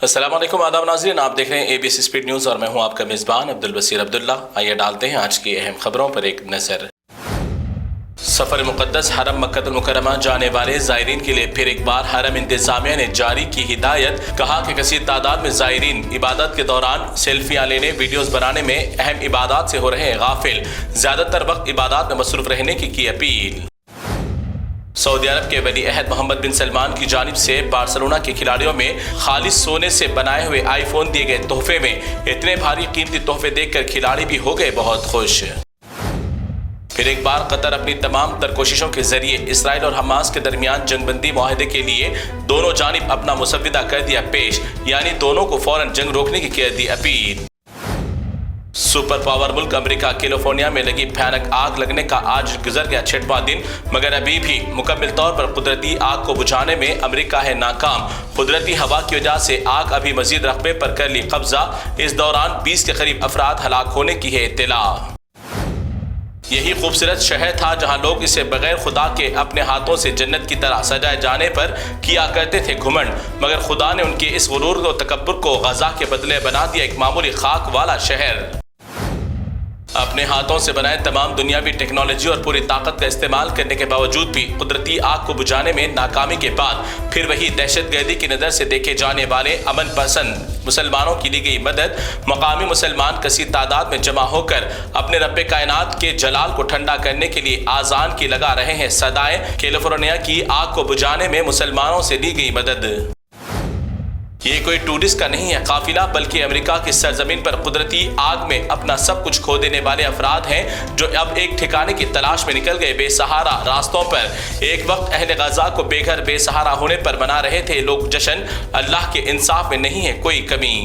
अस्सलाम वालेकुम, आदाब नाज़रीन, आप देख रहे हैं ABC स्पीड न्यूज़ और मैं हूं आपका मेज़बान अब्दुल बसीर अब्दुल्ला। आइए डालते हैं आज की अहम खबरों पर एक नज़र। सफ़र मुक़द्दस हरम मक्का मुकर्रमा जाने वाले ज़ायरीन के लिए फिर एक बार हरम इंतज़ामिया ने जारी की हिदायत। कहा कि कसीर तादाद में ज़ायरीन इबादत के दौरान सेल्फियाँ लेने, वीडियोज़ बनाने में, अहम इबादत से हो रहे हैं गाफिल, ज़्यादातर वक्त इबादत में मसरूफ़ रहने की अपील। सऊदी अरब के वली अहद मोहम्मद बिन सलमान की जानिब से बार्सिलोना के खिलाड़ियों में खालिस सोने से बनाए हुए आईफोन दिए गए तोहफे में इतने भारी कीमती तोहफे देखकर खिलाड़ी भी हो गए बहुत खुश। फिर एक बार कतर अपनी तमाम तर कोशिशों के जरिए इसराइल और हमास के दरमियान जंगबंदी मुआहदे के लिए दोनों जानिब अपना मुसव्विदा कर दिया पेश, यानी दोनों को फौरन जंग रोकने की कर दी अपील। सुपर पावर मुल्क अमेरिका कैलिफोर्निया में लगी भयानक आग लगने का आज गुजर गया 6वां दिन, मगर अभी भी मुकम्मल तौर पर कुदरती आग को बुझाने में अमेरिका है नाकाम। कुदरती हवा की वजह से आग अभी मजीद रकबे पर कर ली कब्जा। इस दौरान 20 के करीब अफराद हलाक होने की है इत्तला। यही खूबसूरत शहर था जहां लोग इसे बगैर खुदा के अपने हाथों से जन्नत की तरह सजाए जाने पर किया करते थे घुमंड, मगर खुदा ने उनके इस गुरूर और तकब्बुर को गजा के बदले बना दिया एक मामूली खाक वाला शहर। अपने हाथों से बनाए तमाम दुनियावी टेक्नोलॉजी और पूरी ताकत का इस्तेमाल करने के बावजूद भी कुदरती आग को बुझाने में नाकामी के बाद फिर वही दहशतगर्दी की नज़र से देखे जाने वाले अमन पसंद मुसलमानों की ली गई मदद। मकामी मुसलमान कसीर तादाद में जमा होकर अपने रब्बे कायनात के जलाल को ठंडा करने के लिए आजान की लगा रहे हैं सदाएं। कैलिफोर्निया की आग को बुझाने में मुसलमानों से ली गई मदद। ये कोई टूरिस्ट का नहीं है काफिला, बल्कि अमेरिका की सरजमीन पर कुदरती आग में अपना सब कुछ खो देने वाले अफराद हैं जो अब एक ठिकाने की तलाश में निकल गए बेसहारा रास्तों पर। एक वक्त अहले गजा को बेघर बेसहारा होने पर मना रहे थे लोग जश्न। अल्लाह के इंसाफ में नहीं है कोई कमी।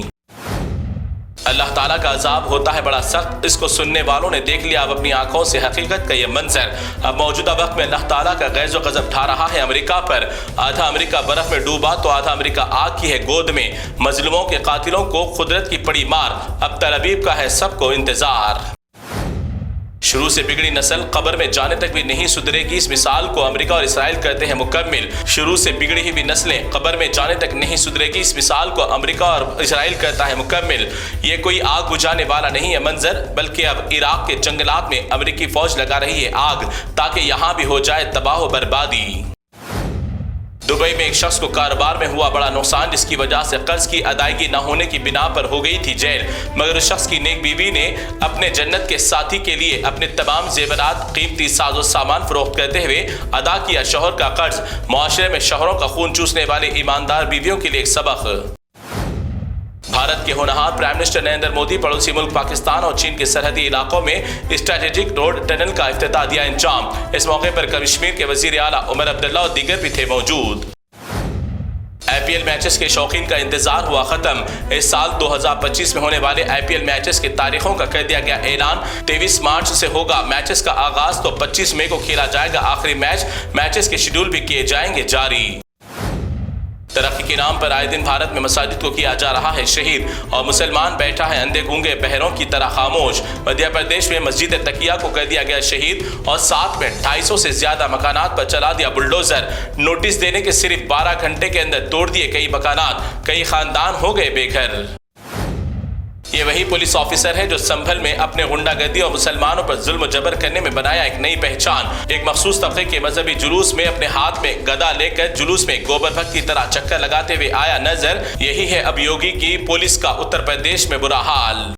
अल्लाह ताला का अजाब होता है बड़ा सख्त, इसको सुनने वालों ने देख लिया अब अपनी आंखों से हकीकत का ये मंजर। अब मौजूदा वक्त में अल्लाह ताला का गैज़ व गज़ब ढा रहा है अमेरिका पर। आधा अमेरिका बर्फ में डूबा तो आधा अमेरिका आग की है गोद में। मजलूमों के कातिलों को कुदरत की पड़ी मार, अब तलबीब का है सबको इंतजार। शुरू से बिगड़ी नस्ल कब्र में जाने तक भी नहीं सुधरेगी, इस मिसाल को अमेरिका और इसराइल करते हैं मुकम्मिल। शुरू से बिगड़ी हुई नस्लें कब्र में जाने तक नहीं सुधरेगी, इस मिसाल को अमेरिका और इसराइल करता है मुकम्मिल। ये कोई आग बुझाने वाला नहीं है मंजर, बल्कि अब इराक के जंगलात में अमेरिकी फौज लगा रही है आग ताकि यहाँ भी हो जाए तबाह बर्बादी। दुबई में एक शख्स को कारोबार में हुआ बड़ा नुकसान, जिसकी वजह से कर्ज की अदायगी न होने की बिना पर हो गई थी जेल, मगर उस शख्स की नेक बीवी ने अपने जन्नत के साथी के लिए अपने तमाम जेवरात, कीमती साजो सामान फरोख्त करते हुए अदा किया शौहर का कर्ज। मुआशरे में शौहरों का खून चूसने वाले ईमानदार बीवियों के लिए एक सबक। भारत के होनहार प्राइम मिनिस्टर नरेंद्र मोदी पड़ोसी मुल्क पाकिस्तान और चीन के सरहदी इलाकों में स्ट्रेटेजिक रोड टनल का इफ्तिताह दिया अंजाम। इस मौके पर कश्मीर के वजीर आला उमर अब्दुल्ला और दीगर भी थे मौजूद। IPL मैचेस के शौकीन का इंतजार हुआ खत्म। इस साल 2025 में होने वाले IPL मैचेस की तारीखों का कर दिया गया ऐलान। 23 मार्च से होगा मैचेस का आगाज तो 25 मई को खेला जाएगा आखिरी मैच। मैचेस के शेड्यूल भी किए जाएंगे जारी। तरक्की के नाम पर आए दिन भारत में मसाजिद को किया जा रहा है शहीद और मुसलमान बैठा है अंधे गूंगे बहरों की तरह खामोश। मध्य प्रदेश में मस्जिद तकिया को कर दिया गया शहीद और साथ में 250 से ज्यादा मकानात पर चला दिया बुलडोजर। नोटिस देने के सिर्फ 12 घंटे के अंदर तोड़ दिए कई मकानात, कई खानदान हो गए बेघर। ये वही पुलिस ऑफिसर है जो संभल में अपने गुंडागर्दी और मुसलमानों पर जुल्म जबर करने में बनाया एक नई पहचान। एक मखसूस तबके के मजहबी जुलूस में अपने हाथ में गदा लेकर जुलूस में गोबर भक्त की तरह चक्कर लगाते हुए आया नजर। यही है अब योगी की पुलिस का उत्तर प्रदेश में बुरा हाल।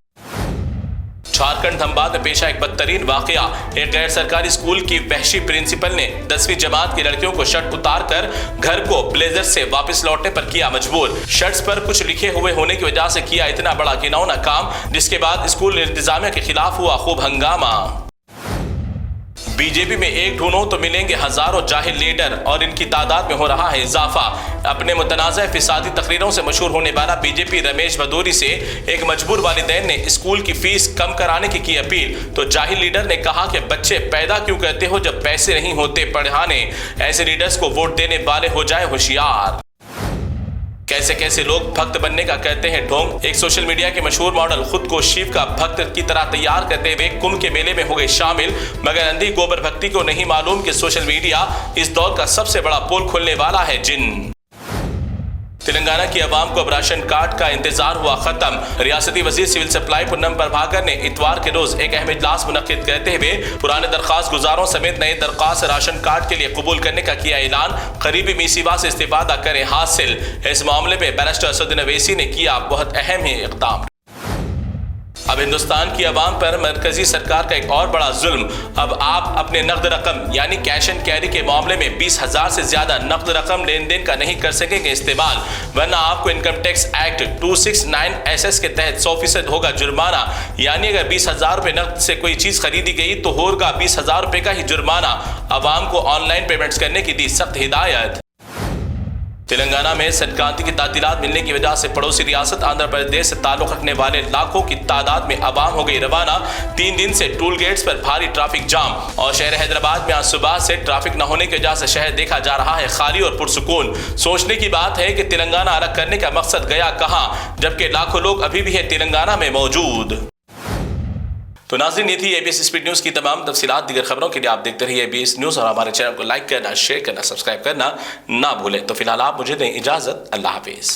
झारखंड धनबाद में पेश एक बदतरीन वाकया। एक गैर सरकारी स्कूल की वहशी प्रिंसिपल ने 10वीं जमात की लड़कियों को शर्ट उतार कर घर को ब्लेजर से वापस लौटने पर किया मजबूर। शर्ट्स पर कुछ लिखे हुए होने की वजह से किया इतना बड़ा घिनौना काम, जिसके बाद स्कूल इंतजामिया के खिलाफ हुआ खूब हंगामा। बीजेपी में एक ढूंढो तो मिलेंगे हजारों जाहिल लीडर और इनकी तादाद में हो रहा है इजाफा। अपने मुतनाज़ा फिसादी तकरीरों से मशहूर होने वाला बीजेपी रमेश भदौरी से एक मजबूर वालिदैन ने स्कूल की फीस कम कराने की अपील, तो जाहिल लीडर ने कहा कि बच्चे पैदा क्यों करते हो जब पैसे नहीं होते पढ़ाने। ऐसे लीडर्स को वोट देने वाले हो जाए होशियार। कैसे कैसे लोग भक्त बनने का कहते हैं ढोंग। एक सोशल मीडिया के मशहूर मॉडल खुद को शिव का भक्त की तरह तैयार करते हुए कुंभ के मेले में हो गए शामिल, मगर अंधी गोबर भक्ति को नहीं मालूम कि सोशल मीडिया इस दौर का सबसे बड़ा पोल खोलने वाला है जिन। تلنگانہ کی عوام کو اب راشن کارڈ کا انتظار ہوا ختم۔ ریاستی وزیر سول سپلائی پونم پربھاکر نے اتوار کے روز ایک اہم اجلاس منعقد کرتے ہوئے پرانے درخواست گزاروں سمیت نئے درخواست راشن کارڈ کے لیے قبول کرنے کا کیا اعلان۔ قریبی میسیوا سے استفادہ کریں حاصل۔ اس معاملے میں بیرسٹر اسدالدین اویسی نے کیا بہت اہم ہی اقدام۔ اب ہندوستان کی عوام پر مرکزی سرکار کا ایک اور بڑا ظلم۔ اب آپ اپنے نقد رقم یعنی کیش اینڈ کیری کے معاملے میں 20,000 سے زیادہ نقد رقم لین دین کا نہیں کر سکیں گے استعمال، ورنہ آپ کو انکم ٹیکس ایکٹ 269 SS کے تحت 100% ہوگا جرمانہ۔ یعنی اگر 20,000 روپے نقد سے کوئی چیز خریدی گئی تو ہوگا 20,000 روپے کا ہی جرمانہ۔ عوام کو آن لائن پیمنٹس کرنے کی دی سخت ہدایت۔ تلنگانہ میں سنکرانتی کی تعطیلات ملنے کی وجہ سے پڑوسی ریاست آندھرا پردیش سے تعلق رکھنے والے لاکھوں کی تعداد میں عوام ہو گئی روانہ۔ 3 دن سے ٹول گیٹس پر بھاری ٹریفک جام، اور شہر حیدرآباد میں آج صبح سے ٹریفک نہ ہونے کی وجہ سے شہر دیکھا جا رہا ہے خالی اور پرسکون۔ سوچنے کی بات ہے کہ تلنگانہ الگ کرنے کا مقصد گیا کہاں، جبکہ لاکھوں لوگ ابھی بھی ہیں تلنگانہ میں موجود۔ تو ناظرین، یہ تھی ABS اسپیڈ نیوز کی تمام تفصیلات۔ دیگر خبروں کے لیے آپ دیکھتے رہیے ABS نیوز، اور ہمارے چینل کو لائک کرنا، شیئر کرنا، سبسکرائب کرنا نہ بھولیں۔ تو فی الحال آپ مجھے دیں اجازت۔ اللہ حافظ۔